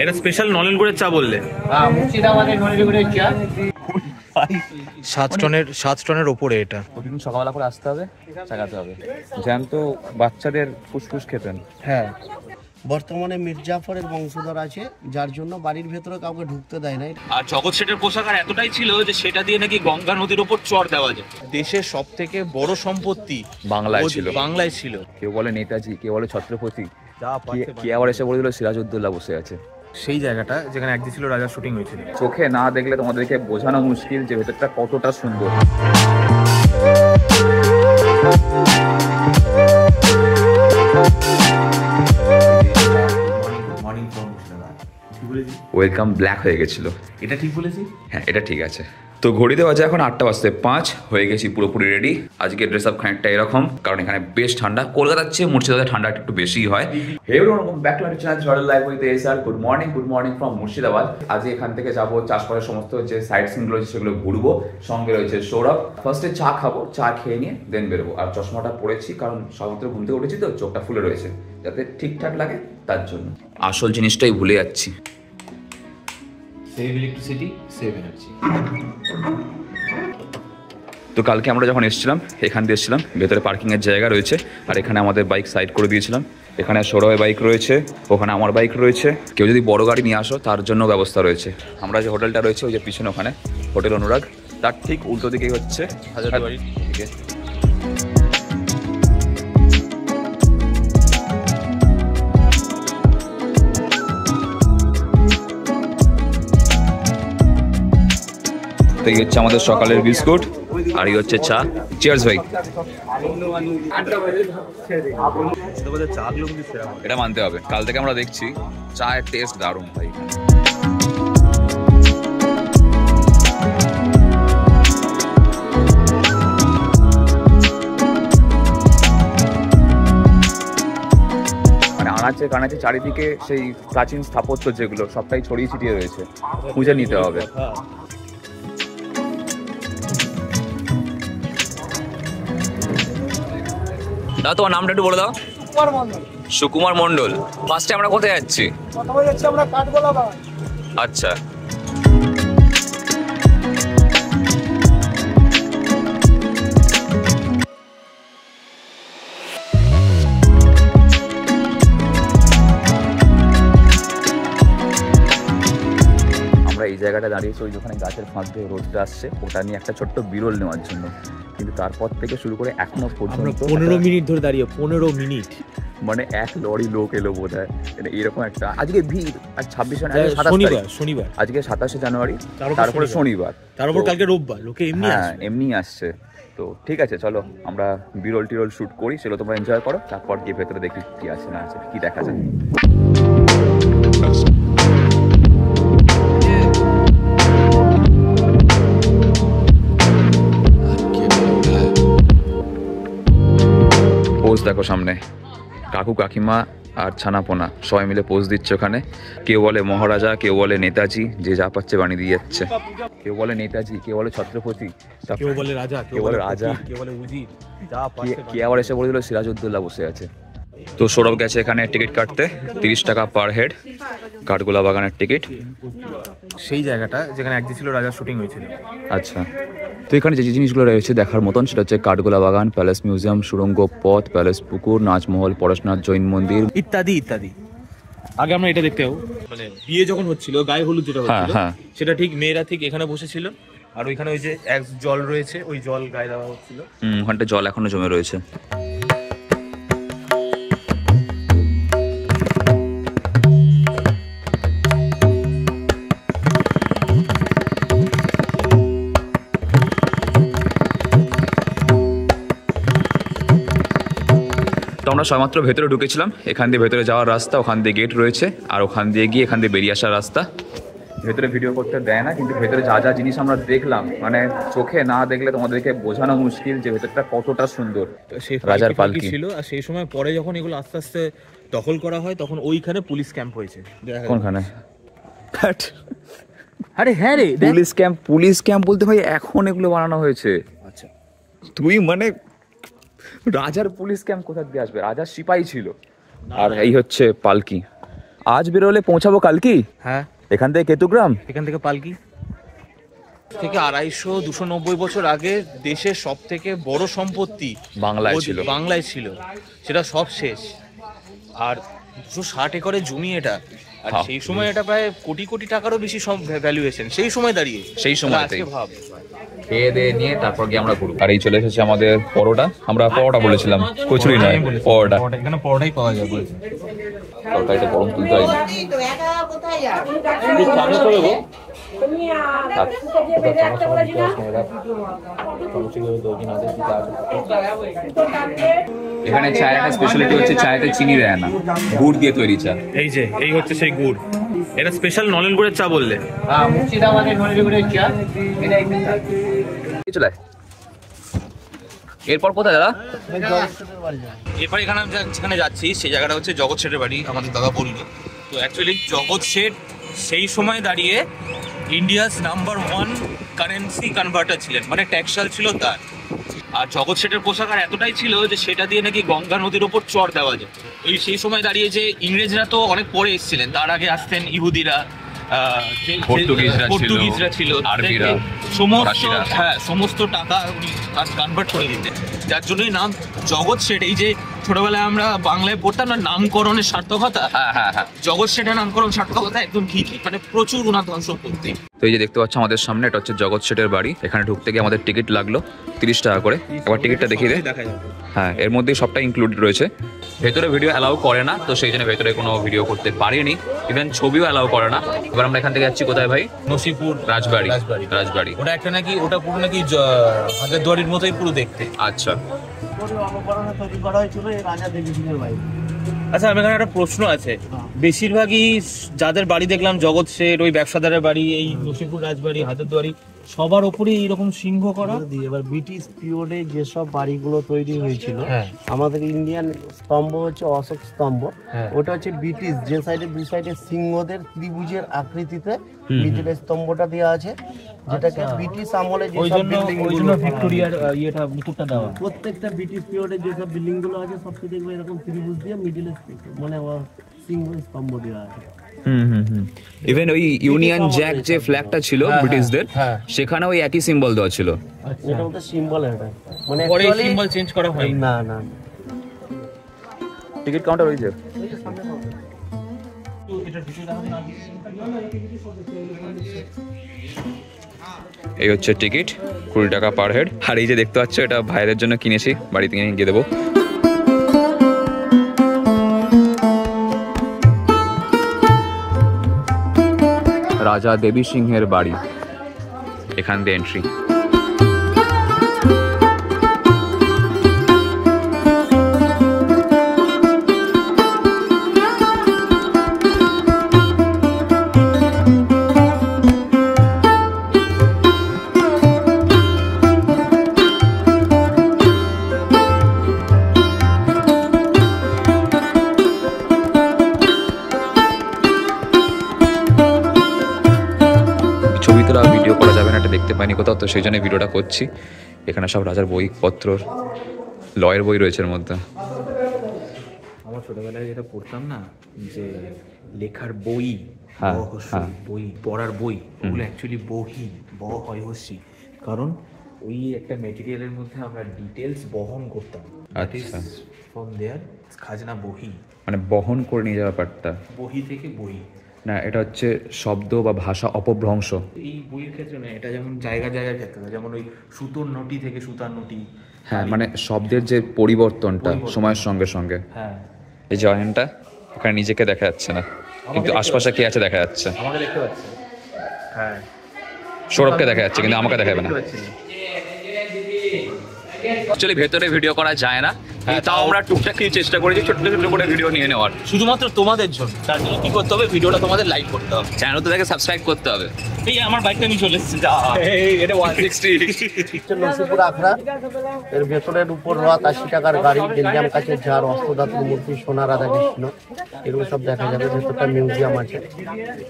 এটা স্পেশাল নলেন গুড়ের চা বললে? হ্যাঁ, মুর্শিদাবাদের নলেন গুড়ের চা। 7 টনের ওপরে এটা। প্রতিদিন সকালবেলা করে আসতে হবে, চাকাতে হবে। জ্যান্ত বাচ্চাদের ফুসফুস খেতেন। হ্যাঁ, বর্তমানে মির্জাফরের বংশধর আছে, যার জন্য বাড়ির ভেতরে কাউকে ঢুকতে দেয় না। আর জগৎ শেঠের পোশাক এতটাই ছিল যে সেটা দিয়ে নাকি গঙ্গা নদীর উপর চড় দেওয়া যায়। দেশের সব থেকে বড় সম্পত্তি বাংলায় ছিল। কেউ বলে নেতাজি, কেউ বলে ছত্রপতি, কে আবার এসে বলে দিল সিরাজউদ্দৌলা বসে আছে। সেই জায়গাটা যেখানে একদিন ছিল রাজার শুটিং হয়েছিল। চোখে না দেখলে তোমাদেরকে বোঝানো মুশকিল যে ভেতরটা কতটা সুন্দর। ওয়েলকাম ব্ল্যাক হয়ে গেছিল। এটা ঠিক বলেছি? হ্যাঁ, এটা ঠিক আছে। তো ঘড়িতে বাজে এখন 8:05 হয়ে গেছি পুরোপুরি রেডি। আজকে ড্রেস আপ খানিকটা এরকম, কারণ এখানে বেশ ঠান্ডা। কলকাতার চেয়ে মুর্শিদাবাদে ঠান্ডা একটু বেশিই হয়। Hey everyone, back to my channel Jordan life with SR. Good morning from Murshidabad. আজ এখান থেকে যাবো চাষবাসের সমস্ত যে সাইট সিনগুলো আছে সেগুলো ঘুরবো। সঙ্গে রয়েছে সৌরভ। ফার্স্টে চা খাবো, চা খেয়ে নিয়ে দেন বেরোবো। আর চশমাটা পরেছি কারণ সবেমাত্র ঘুম থেকে উঠেছি তো, চোখটা ফুলে রয়েছে, যাতে ঠিকঠাক লাগে তার জন্য। আসল জিনিসটাই ভুলে যাচ্ছি। Save electricity, save energy. তো কালকে আমরা যখন এসেছিলাম, এখান দিয়ে এসেছিলাম, ভেতরে পার্কিংয়ের জায়গা রয়েছে। আর এখানে আমাদের বাইক সাইড করে দিয়েছিলাম। এখানে সৌরভের বাইক রয়েছে, ওখানে আমার বাইক রয়েছে। কেউ যদি বড় গাড়ি নিয়ে আসো তার জন্য ব্যবস্থা রয়েছে। আমরা যে হোটেলটা রয়েছে ওই যে পিছনে, ওখানে হোটেল অনুরাগ, তার ঠিক উল্টো দিকেই হচ্ছে হাজারদুয়ারি থেকে। তো এই হচ্ছে আমাদের সকালের বিস্কুট, আর এই হচ্ছে চা। চিয়ার্স ভাই। এটা মানতে হবে, কাল থেকে আমরা দেখছি চায়ের টেস্ট দারুণ ভাই। মানে আনাচে কানাচে চারিদিকে সেই প্রাচীন স্থাপত্য যেগুলো সবটাই ছড়িয়ে ছিটিয়ে রয়েছে, খুঁজে নিতে হবে। দাদা, তোমার নামটা একটু বলে দাও। সুকুমার মন্ডল। ফার্স্টে আমরা কোথায় যাচ্ছি? আচ্ছা, আমরা এই জায়গাটা দাঁড়িয়েছি ওই যেখানে গাছের ফাঁক দিয়ে রোদটা আসছে, ওটা নিয়ে একটা ছোট্ট বিরল নেওয়ার জন্য। কিন্তু তারপর থেকে শুরু করে এখনো পর্যন্ত 15 মিনিট ধরে দাঁড়িয়ে, 15 মিনিট, মানে এক লরি লোক এলো বোধ হয় এরকম একটা। আজকে ভিড়। আর 26 শনিবার, আজকে 27 জানুয়ারি, তারপরে শনিবার, তারপর কালকে রোববার, লোকে এমনি আসছে। তো ঠিক আছে, চলো আমরা বিরল টিরল শুট করি, সেগুলো তোমরা এনজয় করো। তারপর গিয়ে ভেতরে দেখি কি আছে না আছে, কি দেখা যায়। পোজ দেখো সামনে, কাকু কাকিমা আর ছানাপোনা সবাই মিলে পোজ দিচ্ছে ওখানে। কেউ বলে মহারাজা, কেউ বলে নেতাজি, যে যা পাচ্ছে বানিয়ে দিয়ে যাচ্ছে। কেউ বলে নেতাজি, কেউ বলে ছত্রপতি, কেউ বলে রাজা, কেউ বলে রাজা, কেউ বলে উজির, কে আবার এসে বলে দিল সিরাজউদ্দৌলা বসে আছে। তো সৌরভ গেছে এখানে টিকিট কাটতে, 30 টাকা পার হেড, কাঠগোলা বাগানের টিকিট। সেই জায়গাটা যেখানে একদিন ছিল রাজার শুটিং হয়েছিল। আচ্ছা, তো এখানে যে জিনিসগুলো রয়েছে দেখার মতন সেটা হচ্ছে কাঠগোলা বাগান, প্যালেস মিউজিয়াম, সুড়ঙ্গ পথ, প্যালেস পুকুর, নাচমহল, পরশনাথ জৈন মন্দির ইত্যাদি ইত্যাদি। আগে আমরা এটা দেখতে, মানে বিয়ে যখন হচ্ছিল, গায়ে হলুদ যেটা হচ্ছিল, সেটা ঠিক মেয়েরা ঠিক এখানে বসেছিল, আর ওইখানে ওই যে এক জল রয়েছে, ওই জল গায়ে দেওয়া হচ্ছিল। ওখানটা জল এখনো জমে রয়েছে। তো আমরা সবেমাত্র ভেতরে ঢুকেছিলাম। এখান দিয়ে ভেতরে যাওয়ার রাস্তা, ওখান দিয়ে গেট রয়েছে, আর ওখান দিয়ে গিয়ে এখান দিয়ে বেরিয়ে আসার রাস্তা। ভেতরে ভিডিও করতে দেয় না, কিন্তু ভেতরে যা যা জিনিস আমরা দেখলাম, মানে চোখে না দেখলে তোমাদেরকে বোঝানো মুশকিল যে ভেতরটা কতটা সুন্দর। রাজার পালকি ছিল, আর সেই সময় পরে যখন এগুলো আস্তে আস্তে দখল করা হয়, তখন ওইখানে পুলিশ ক্যাম্প হয়েছে। কোনখানে? আরে হ্যাঁ রে, পুলিশ ক্যাম্প বলতে ভাই এখন এগুলো বানানো হয়েছে। আচ্ছা, তুই মানে রাজার পুলিশ ক্যাম্প কোথা দিয়ে আসবে? রাজার সিপাহী ছিল। আর এই হচ্ছে পালকি। আজ বেরোলে পৌঁছাবো কাল কি? হ্যাঁ, এখান থেকে কেতুগ্রাম, এখান থেকে পালকি থেকে 250-290 বছর আগে দেশের সব থেকে বড় সম্পত্তি বাংলায় ছিল, সেটা সব শেষ। আর 260 একরের জমি এটা, আর সেই সময় এটা প্রায় কোটি কোটি টাকারও বেশি সব ভ্যালুয়েশন সেই সময় দাঁড়িয়ে, সেই সময়তেই। আজকে ভাব, খেয়ে দিয়ে নিয়ে তারপর গিয়ে আমরা ঘুরবো। আর এই চলে এসেছে আমাদের পরোটা, আমরা পরোটা বলেছিলাম, কচুরি নয় পরোটা। এখানে পরোটাই পাওয়া যায় বলছে। তরকারিটা গরম তুলতে হয়। এখানে চায়ের একটা স্পেশালিটি হচ্ছে চায়েতে চিনি দেয় না, গুড় দিয়ে তৈরি চা। এই হচ্ছে সেই গুড়, এটা স্পেশাল নলেন গুড়ের চা বললে। হ্যাঁ, মুর্শিদাবাদের নলেন গুড়ের চা এটাই চলে এরপর কোথায় দাদা? এরপর এখানে আমি যেখানে যাচ্ছি সেই জায়গাটা হচ্ছে জগৎ শেঠের বাড়ি, আমাদের দাদা বললো। তো অ্যাকচুয়ালি জগৎ শেঠ সেই সময় দাঁড়িয়ে ইন্ডিয়াস নাম্বার 1 কারেন্সি কনভার্টার ছিলেন, মানে ট্যাক্সাল ছিল তার। আর জগৎ শেঠের পোশাক এতটাই ছিল যে সেটা দিয়ে নাকি গঙ্গা নদীর ওপর চর দেওয়া যায়। ওই সেই সময় দাঁড়িয়ে যে ইংরেজরা তো অনেক পরে এসেছিলেন, তার আগে আসতেন ইহুদিরা, পর্তুগিজরা ছিল, সমস্ত টাকা উনি কনভার্ট করে দিতেন, যার জন্যই নাম জগৎ শেঠ। এই যে ছোটবেলায় আমরা বাংলায় পড়তাম না নামকরণের সার্থকতা, জগৎ শেঠের নামকরণ সার্থকতা একদম ঠিকই, মানে প্রচুর উনার ধন সম্পত্তি। তো এই যে দেখতে পাচ্ছ আমাদের সামনে, এটা হচ্ছে জগৎ শেঠের বাড়ি। এখানে ঢুকতে গিয়ে আমাদের টিকিট লাগলো 30 টাকা করে। এবার টিকিটটা দেখিয়ে দে। হ্যাঁ, এর মধ্যেই সবটা ইনক্লুডেড রয়েছে। ভেতরে ভিডিও অ্যালাউ করে না, তো সেই জন্য ভেতরে কোনো ভিডিও করতে পারিনি, ইভেন ছবিও অ্যালাউ করে না। এবার আমরা এখান থেকে যাচ্ছি কোথায় ভাই? নসিপুর রাজবাড়ি। ওটা একটা নাকি, ওটা পুরো নাকি হাজারদুয়ারির মতোই পুরো দেখতে। আচ্ছা, তৈরি করা হয়েছিল এই রাজা দেবী সিংহের বাড়ি। আচ্ছা, আমার এখানে একটা প্রশ্ন আছে। বেশিরভাগই যাদের বাড়ি দেখলাম, জগৎ শেঠ, ওই ব্যবসাদারের বাড়ি, এই নসিপুর রাজবাড়ি, হাজারদুয়ারি, সবার ওপরে এইরকম সিংহ করা। এবার ব্রিটিশ পিরিয়ডে যেসব বাড়িগুলো তৈরি হয়েছিল, হ্যাঁ, আমাদের ইন্ডিয়ান স্তম্ভ হচ্ছে অশোক স্তম্ভ, হ্যাঁ, ওটা হচ্ছে ব্রিটিশ, যে সাইডে দুই সাইডে সিংহদের ত্রিভুজের আকৃতিতে মিডিলের স্তম্ভটা দেওয়া আছে, যেটাকে ব্রিটিশ আমলে যেসব বিল্ডিং, ওই জন্য ভিক্টোরিয়ার ইয়েটা মুকুটটা দেওয়া। প্রত্যেকটা ব্রিটিশ পিরিয়ডে যেসব বিল্ডিং গুলো আছে সবকে দেখবে এরকম ত্রিভুজ দিয়ে মিডিলে মানে সিংহ স্তম্ভ দেওয়া আছে। ইভেন ওই ইউনিয়ন জ্যাক যে ফ্ল্যাগটা ছিল ব্রিটিশদের, সেখানে ওই একই সিম্বল দেওয়া ছিল। এটা ওটা সিম্বল, এটা মানে পরে সিম্বল চেঞ্জ করা হয় না। না, টিকিট কাউন্টার ওই যে। এই হচ্ছে টিকিট, 20 টাকা পার হেড। আর এই যে দেখতে পাচ্ছ, এটা ভাইদের জন্য কিনেছি, বাড়িতে গিয়ে দেবো। রাজা দেবী সিংহের বাড়ি, এখান দিয়ে এন্ট্রি। ভিডিও করা যাবে না, এটা দেখতে পাইনি কোথাও, তো সেই জন্য ভিডিওটা করছি। এখানে সব রাজার বইপত্র, লয়ের বই রয়েছে এর মধ্যে। আমার ছোটবেলায় যেটা পড়তাম না, যে লেখার বই, বই পড়ার বই, ওগুলো অ্যাকচুয়ালি বহি, ব হয় হস্যি, কারণ ওই একটা মেটেরিয়ালের মধ্যে আমরা ডিটেলস বহন করতাম। আচ্ছা, ফ্রম দেয়ার খাজনা বহি, মানে বহন করে নিয়ে যাওয়ার পার্টটা। বহি থেকে বই না, এটা হচ্ছে শব্দ বা ভাষা অপভ্রংশ। এই বইয়ের ক্ষেত্রে না, এটা যেমন জায়গায় ক্ষেত্রে, যেমন ওই সুতোর নটি থেকে সুতার নটি। হ্যাঁ, মানে শব্দের যে পরিবর্তনটা সময়ের সঙ্গে সঙ্গে। হ্যাঁ, এই জয়েন্টটা ওখানে নিজেকে দেখা যাচ্ছে না, কিন্তু আশপাশে কে আছে দেখা যাচ্ছে। আমাকে দেখতে পাচ্ছি, হ্যাঁ, সৌরভকে দেখা যাচ্ছে, কিন্তু আমাকে দেখা যাবে না। অ্যাকচুয়ালি ভেতরে ভিডিও করা যায় না, তাও আমরা টুকটাক কিছু চেষ্টা করেছি ছোট ছোট করে ভিডিও নিয়ে নেওয়ার, শুধুমাত্র তোমাদের জন্য। তার জন্য কি করতে হবে? ভিডিওটা তোমাদের লাইক করতে হবে, চ্যানেল তো দেখে সাবস্ক্রাইব করতে হবে। এই আমার বাইকটা আমি চলে এসেছি, এটা 160 নসিপুর আখড়া, এর ভেতরের উপর রাত 80 টাকার গাড়ি, বেলজিয়াম কাছে যার অস্ত্রধাতুর মূর্তি, সোনা, রাধাকৃষ্ণ, এগুলো সব দেখা যাবে। ভেতরটা মিউজিয়াম আছে।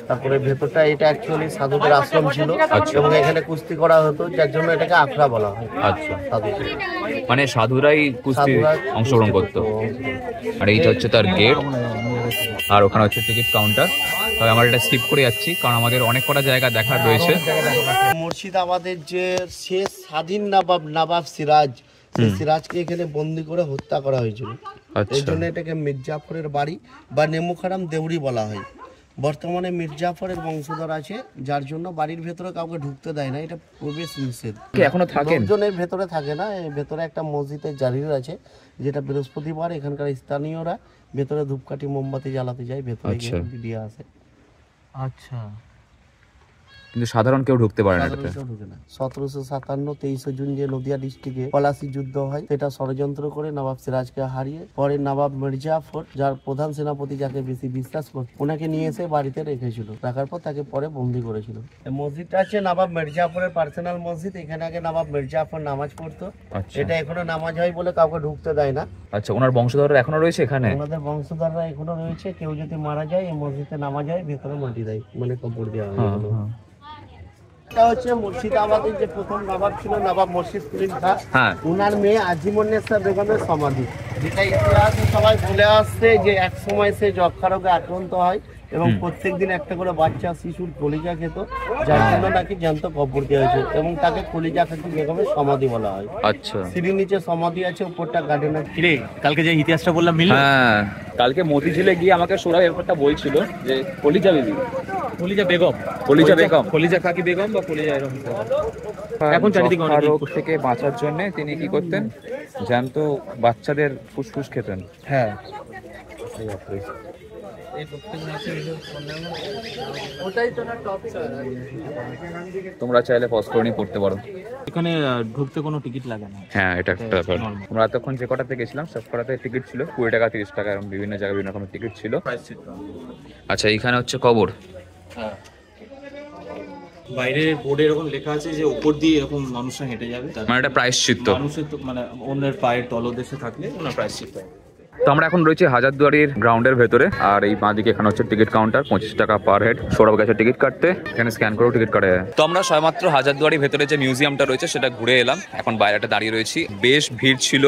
তারপরে ভেতরটা, এটা অ্যাকচুয়ালি সাধুদের আশ্রম ছিল এবং এখানে কুস্তি করা হতো, যার জন্য এটাকে আখড়া বলা হয়। আচ্ছা, মানে সাধুরাই কুস্তি অংশগ্রহণ করতো। আর এইটা হচ্ছে তার গেট। আর ওখানে হচ্ছে টিকিট কাউন্টার। তবে আমরা এটা স্কিপ করে যাচ্ছি কারণ আমাদের অনেক কটা জায়গা দেখার রয়েছে। মুর্শিদাবাদের যে শেষ স্বাধীন নবাব সিরাজ, সেই সিরাজকে এখানে বন্দি করে হত্যা করা হয়েছিল। এই জন্য এটাকে মির্জাফরের বাড়ি বা নেমুখারাম দেউরি বলা হয়। বর্তমানে মির্জাফরের বংশধর আছে, যার জন্য বাড়ির ভেতরে কাউকে ঢুকতে দেয় না, এটা প্রবেশ নিষেধ। এখনো থাকেন? লোকজনের ভেতরে থাকে না, এর ভেতরে একটা মসজিদের জারির আছে, যেটা বৃহস্পতিবার এখানকার স্থানীয়রা ভেতরে ধূপকাঠি মোমবাতি জ্বালাতে যায়, ভেতরে দিয়ে আসে। আচ্ছা, কিন্তু সাধারণ কেউ ঢুকতে পারে না। 1757 23 জুন যে নদিয়া ডিস্ট্রিক্টে পলাশী যুদ্ধ হয়, সেটা ষড়যন্ত্র করে নবাব সিরাজকে হারিয়ে পরে নবাব মির্জাফর, যার প্রধান সেনাপতি যাকে বেশি বিশ্বাস করত, ওনাকে নিয়ে এসে বাড়িতে রেখেছিল। রাখার পর তাকে পরে বন্দি করেছিল। এই মসজিদটা আছে নবাব মির্জাফরের পার্সোনাল মসজিদ। এখানে আগে নবাব মির্জাফর নামাজ পড়তো। এটা এখনো নামাজ হয় বলে কাউকে ঢুকতে দেয় না। আচ্ছা, ওনার বংশধররা এখনো রয়েছে এখানে? ওনাদের বংশধররা এখনো রয়েছে। কেউ যদি মারা যায় এই মসজিদে নামাজ হয়, ভেতরে মাটি দেয়, মানে কবর দেওয়া হয়। এটা হচ্ছে মুর্শিদাবাদের যে প্রথম নবাব ছিল, নবাব মুর্শিদ কুলি খান, উনার মেয়ে আজিমুন্নেসা বেগমের সমাধি, যেটা ইতিহাসে সবাই বলে আসছে যে এক সময় সে যক্ষা রোগে আক্রান্ত হয় এবং প্রত্যেকদিন একটা করে বাচ্চা শিশুর কলিজা খেত, যার জন্য নাকি জ্যান্ত কবর দেওয়া হয়েছে এবং তাকে কলিজা খাতি বেগমের সমাধি বলা হয়। আচ্ছা, সিঁড়ির নিচে সমাধি আছে, উপরটা গার্ডেন আছে। কিরে কালকে যে ইতিহাসটা বললাম মিলল? হ্যাঁ, কালকে মতিঝিলে গিয়ে আমাকে সোরা ব্যাপারটা বলছিল যে কলিজা বিবি, কলিজা বেগম, কলিজা কাকি বেগম বা কলিজা এরকম। এখন চারিদিকে অনেক রোগ থেকে বাঁচার জন্য তিনি কি করতেন, জ্যান্ত বাচ্চাদের ফুসফুস খেতেন। হ্যাঁ, তোমরা চাইলে পজ করে নিয়ে পড়তে পারো। এখানে ঢুকতে কোনো টিকিট লাগে না। হ্যাঁ, এটা একটা ব্যাপার। আমরা এতক্ষণ যে কটাতে গেছিলাম সব কটাতে টিকিট ছিল 20 টাকা 30 টাকা, এবং বিভিন্ন জায়গায় বিভিন্ন রকমের টিকিট ছিল। আচ্ছা, এইখানে হচ্ছে কবর। হ্যাঁ, বাইরে বোর্ডে এরকম লেখা আছে যে উপর দিয়ে এরকম মানুষরা হেঁটে যাবে, মানে এটা প্রায়শ্চিত্ত। মানুষের তো মানে অন্যের পায়ের তলদেশে থাকলে ওনার প্রায়শ্চিত্ত। তো আমরা এখন রয়েছে হাজারদুয়ারির গ্রাউন্ডের ভেতরে, আর এই বাঁ দিকে এখানে হচ্ছে টিকিট কাউন্টার, 25 টাকা পার হেড। সৌরভ গেছে টিকিট কাটতে, এখানে স্ক্যান করেও টিকিট কাটা যায়। তো আমরা সবেমাত্র হাজারদুয়ারির ভেতরে যে মিউজিয়ামটা রয়েছে সেটা ঘুরে এলাম, এখন বাইরেটা দাঁড়িয়ে রয়েছি। বেশ ভিড় ছিল,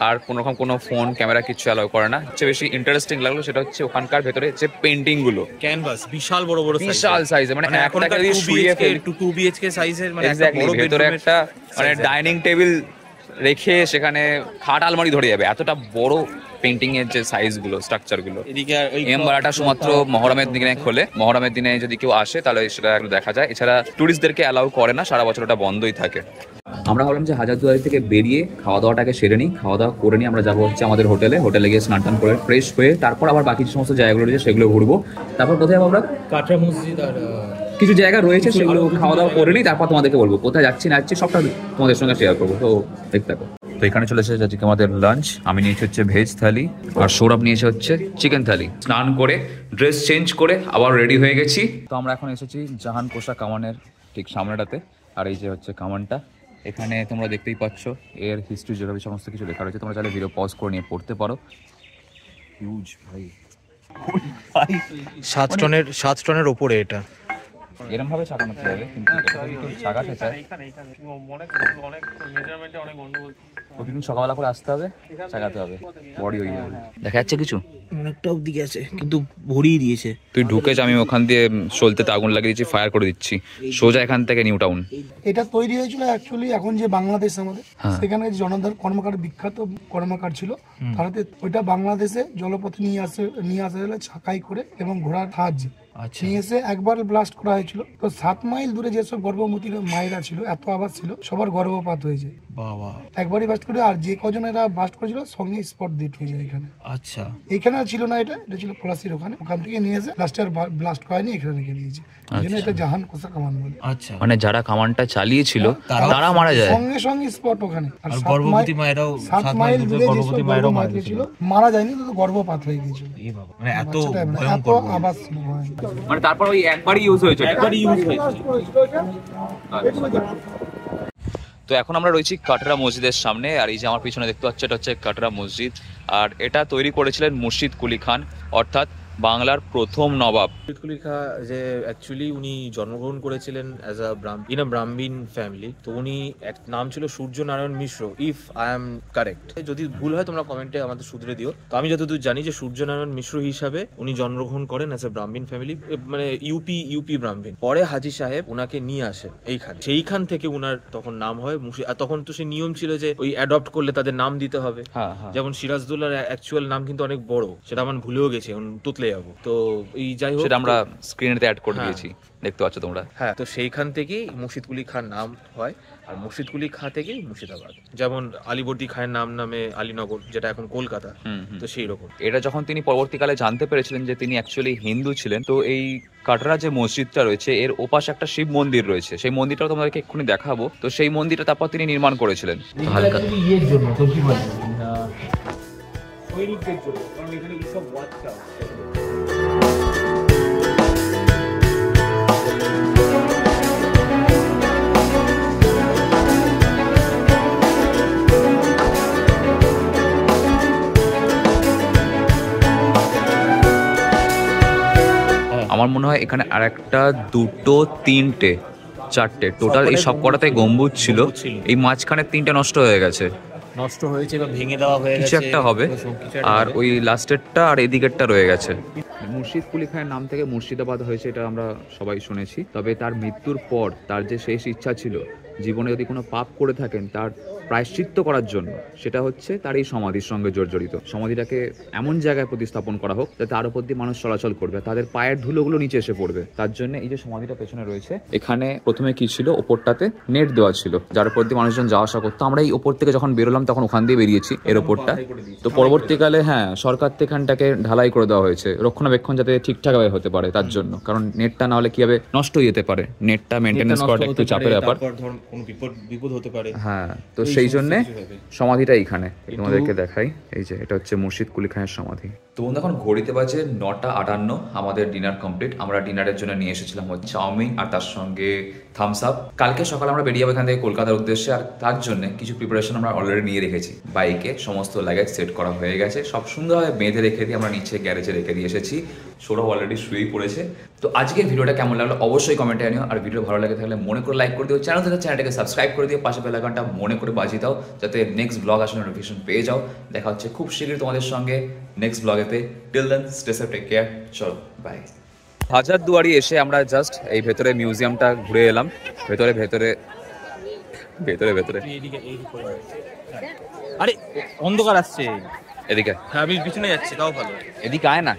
আর কোনোরকম কোনো ফোন ক্যামেরা কিছু অ্যালাউ করে না। সবচেয়ে বেশি ইন্টারেস্টিং লাগলো সেটা হচ্ছে ওখানকার ভেতরে যে পেন্টিং গুলো, ক্যানভাস বিশাল বড় বড়, বিশাল সাইজে, মানে এখনকার 2 BHK সাইজের, মানে এক্স্যাক্টলি ভেতরে একটা মানে ডাইনিং টেবিল রেখে সেখানে খাট আলমারি ধরে যাবে, এতটা বড় পেন্টিং এর যে সাইজ গুলো, স্ট্রাকচার গুলো। এদিকে এমবারাটা শুধুমাত্র মহরমের দিনে খোলে, মহরমের দিনে যদি কেউ আসে তাহলে সেটা একটু দেখা যায়, এছাড়া টুরিস্টদেরকে অ্যালাউ করে না, সারা বছর ওটা বন্ধই থাকে। আমরা ভাবলাম যে হাজারদুয়ারি থেকে বেরিয়ে খাওয়া দাওয়াটাকে সেরে নিই, খাওয়া দাওয়া করে নিই আমরা যাবো হচ্ছে আমাদের হোটেলে গিয়ে স্নান টান করে ফ্রেশ হয়ে তারপর আবার বাকি যে সমস্ত জায়গাগুলো রয়েছে সেগুলো ঘুরবো। তারপর কোথায় যাবো আমরা? কাটরা মসজিদ আর কিছু জায়গা রয়েছে সেগুলো খাওয়া দাওয়া করে নিই, তারপর তোমাদেরকে বলবো কোথায় যাচ্ছি না যাচ্ছি সবটা তোমাদের সঙ্গে শেয়ার করবো। তো দেখতে থাকো। তো এখানে চলে এসেছে আজকে আমাদের লাঞ্চ। আমি নিয়েছি হচ্ছে ভেজ থালি, আর সৌরভ নিয়েছে হচ্ছে চিকেন থালি। স্নান করে ড্রেস চেঞ্জ করে আবার রেডি হয়ে গেছি। তো আমরা এখন এসেছি জাহান কোষা কামানের ঠিক সামনেটাতে, আর এই যে হচ্ছে কামানটা, এখানে তোমরা দেখতেই পাচ্ছ এর হিস্ট্রি যেভাবে সমস্ত কিছু লেখা রয়েছে। তোমরা চাইলে ভিডিও পজ করে নিয়ে পড়তে পারো। হিউজ ভাই, 7 টনের উপরে এটা। এরকম ভাবে চাকানো যাবে, কিন্তু চাকাতে চাই প্রতিদিন সকালবেলা করে আসতে হবে, চাকাতে হবে, বডি হয়ে যাবে। দেখা যাচ্ছে কিছু অনেকটা অবধি গেছে কিন্তু ভরিয়ে দিয়েছে। তুই ঢুকেছ, আমি ওখান দিয়ে সলতেতে আগুন লাগিয়ে দিচ্ছি, ফায়ার করে দিচ্ছি সোজা এখান থেকে নিউ টাউন। এটা তৈরি হয়েছিল অ্যাকচুয়ালি এখন যে বাংলাদেশ আমাদের, সেখানে জনধর কর্মকার বিখ্যাত কর্মকার ছিল, তাহলে ওইটা বাংলাদেশে জলপথে নিয়ে আসা হলো ছাকাই করে এবং ঘোড়ার সাহায্যে নিয়ে এসে একবার ব্লাস্ট করা হয়েছিল। তো 7 মাইল দূরে যেসব গর্ভবতী মায়েরা ছিল, এত আবাস ছিল, সবার গর্ভপাত হয়েছে একবারই ব্লাস্ট করে। আর যে কজন এরা ব্লাস্ট করেছিল সঙ্গে স্পট ডেট হয়ে যায় এখানে। আচ্ছা, এখানে ছিল না, এটা ছিল পলাশির ওখানে, ওখান থেকে নিয়ে এসে লাস্টে ব্লাস্ট করেনি, এখানে রেখে দিয়েছে। এটা জাহান কোষা কামান বলে। আচ্ছা, মানে যারা কামানটা চালিয়েছিল তারা মারা যায় সঙ্গে স্পট ওখানে। আর গর্ভবতী মায়েরাও 7 মাইল দূরে গর্ভবতী মায়েরাও মারা গিয়েছিল, মারা যায়নি, তো গর্ভপাত হয়ে গিয়েছিল। মানে এত আবাস মানে তারপর ওই একবারই ইউজ হয়েছে, তো এখন আমরা রয়েছি কাটরা মসজিদের সামনে, আর এই যে আমার পিছনে দেখতে পাচ্ছ এটা হচ্ছে কাটরা মসজিদ। আর এটা তৈরি করেছিলেন মুর্শিদ কুলি খান, অর্থাৎ বাংলার প্রথম নবাব। মুর্শিদ কুলি খাঁ যে অ্যাকচুয়ালি উনি জন্মগ্রহণ করেছিলেন as a in a Brahmin family. তো উনি এক নাম ছিল সূর্যনারায়ণ মিশ্র, ইফ আই এম কারেক্ট। যদি ভুল হয় তোমরা কমেন্টে আমাদের শুধরে দিও। তো আমি যতদূর জানি যে সূর্যনারায়ণ মিশ্র হিসাবে উনি জন্মগ্রহণ করেন অ্যাজ এ ব্রাহ্মীণ ফ্যামিলি, মানে ইউপি ব্রাহ্মীণ। পরে হাজি সাহেব ওনাকে নিয়ে আসেন এইখানে, সেইখান থেকে উনার তখন নাম হয় মুর্শিদ। আর তখন তো সে নিয়ম ছিল যে ওই অ্যাডপ্ট করলে তাদের নাম দিতে হবে। যেমন সিরাজদৌল্লার অ্যাকচুয়াল নাম কিন্তু অনেক বড়, সেটা আমার ভুলেও গেছে, এখন তুতলে যাবো। তো এই যাই হোক, সেটা আমরা স্ক্রিনেতে অ্যাড করে দিয়েছি, দেখতে পাচ্ছ তোমরা। হ্যাঁ, তো সেইখান থেকেই মুর্শিদ কুলি খান নাম হয়। আর মুর্শিদ কুলি খাঁ থেকেই মুর্শিদাবাদ, যেমন আলীবর্দী খায়ের নামে আলীনগর, যেটা এখন কলকাতা। তো সেই রকম এটা যখন তিনি পরবর্তীকালে জানতে পেরেছিলেন যে তিনি অ্যাকচুয়ালি হিন্দু ছিলেন, তো এই কাটরা যে মসজিদটা রয়েছে এর ওপাশে একটা শিব মন্দির রয়েছে, সেই মন্দিরটা তোমাদেরকে এক্ষুনি দেখাবো। তো সেই মন্দিরটা তারপর তিনি নির্মাণ করেছিলেন হালকা ইয়ের জন্য, তো কি বলে সৈনিকদের জন্য, কারণ এখানে এইসব ওয়াচ টাওয়ার। আমার মনে হয় এখানে আর একটা, দুটো, তিনটে, চারটে, টোটাল এই সব কটাতে গম্বুজ ছিল। এই মাঝখানে তিনটে নষ্ট হয়ে গেছে, নষ্ট হয়েছে বা ভেঙে দেওয়া হয়ে গেছে, কিছু একটা হবে। আর ওই লাস্টেরটা আর এদিকেরটা রয়ে গেছে। মুর্শিদ কুলি খাঁয়ের নাম থেকে মুর্শিদাবাদ হয়েছে, এটা আমরা সবাই শুনেছি। তবে তার মৃত্যুর পর তার যে শেষ ইচ্ছা ছিল, জীবনে যদি কোনো পাপ করে থাকেন তার প্রায়শ্চিত্ত করার জন্য, সেটা হচ্ছে তার এই সমাধির সঙ্গে জড়িত। সমাধিটাকে এমন জায়গায় প্রতিস্থাপন করা হোক যাতে তার উপর দিয়ে মানুষ চলাচল করবে, তাদের পায়ের ধুলোগুলো নিচে এসে পড়বে। তার জন্য এই যে সমাধিটা পেছনে রয়েছে, এখানে প্রথমে কি ছিল, ওপরটাতে নেট দেওয়া ছিল, যার উপর দিয়ে মানুষজন যাওয়া আসা করতো। আমরা এই ওপর থেকে যখন বেরোলাম তখন ওখান দিয়ে বেরিয়েছি এর ওপরটা। তো পরবর্তীকালে সরকার থেকে এখানটাকে ঢালাই করে দেওয়া হয়েছে, রক্ষণাবেক্ষণ যাতে ঠিকঠাকভাবে হতে পারে তার জন্য, কারণ নেটটা না হলে কি হবে, নষ্ট হয়ে যেতে পারে। নেটটা মেনটেনেন্স করাটা একটু চাপের ব্যাপার। কোনো বিপদ হতে পারে। হ্যাঁ, তো সেই জন্য সমাধিটা এইখানে তোমাদেরকে দেখাই। এই যে এটা হচ্ছে মুর্শিদ কুলি খাঁয়ের সমাধি। তো বন্ধু এখন ঘড়িতে বাজে 9:58, আমাদের ডিনার কমপ্লিট। আমরা ডিনারের জন্য নিয়ে এসেছিলাম হচ্ছে চাউমিন আর তার সঙ্গে থামস আপ। কালকে সকালে আমরা বেরিয়ে যাবো এখান থেকে কলকাতার উদ্দেশ্যে, আর তার জন্য কিছু প্রিপারেশন আমরা অলরেডি নিয়ে রেখেছি। বাইকে সমস্ত লাগেজ সেট করা হয়ে গেছে, সব সুন্দরভাবে বেঁধে রেখে দিয়ে আমরা নিচে গ্যারেজে রেখে দিয়ে এসেছি। সৌরভ অলরেডি শুয়েই পড়েছে। তো আজকের ভিডিওটা কেমন লাগলো অবশ্যই কমেন্টে জানিও, আর ভিডিও ভালো লাগে থাকলে মনে করে লাইক করে দিও, চ্যানেলটাকে সাবস্ক্রাইব করে দিও, পাশে বেল আইকনটা মনে করে বাজিয়ে দাও যাতে নেক্সট ব্লগ আসলে নোটিফিকেশন পেয়ে যাও। দেখা হচ্ছে খুব শীঘ্রই তোমাদের সঙ্গে নেক্সট ব্লগেতে। Till then stay safe, take care, চলো বাই। হাজারদুয়ারি এসে আমরা জাস্ট এই ভেতরে মিউজিয়ামটা ঘুরে এলাম। ভেতরে আরে অন্ধকার আসছে এদিকে, আমি পিছনে যাচ্ছি, তাও ভালো। এদিকে আয় না।